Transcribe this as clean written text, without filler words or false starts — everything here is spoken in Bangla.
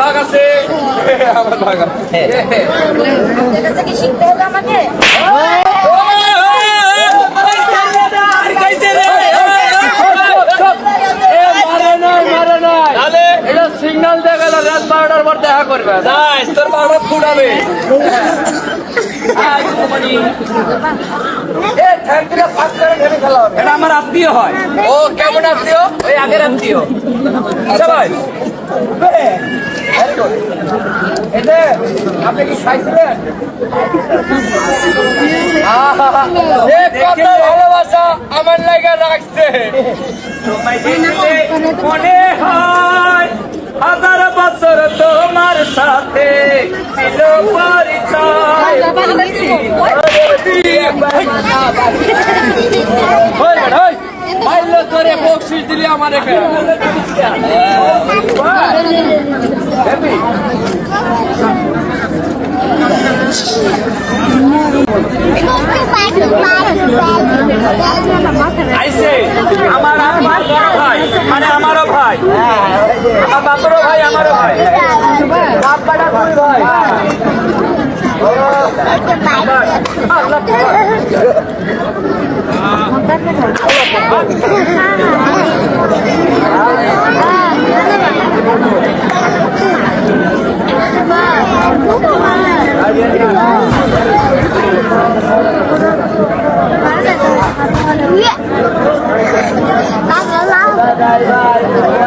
ভাগ আছে আমার ভাগ আছে শিখতে হবে আমাকে সিগন্যাল দিয়ে গেল রাত 12টার পর দেখা করবে না তোর 12টা ফুটাবে এটা আমার আত্মীয় হয় ও কেমন আত্মীয় ওই আগের আত্মীয় আচ্ছা ভাই আপনি কি খাইছিলেন কত ভালোবাসা আমার লাগে রাখছে মনে হয় 1000 বছর তোমার সাথে ছিল পরিচয় মাইল করে বকশিস দিলি আমার আইসে আমার বড় ভাই মানে আমারও ভাই আমার বাপেরও ভাই আমারও ভাই বাপ বাড়া দুই ভাই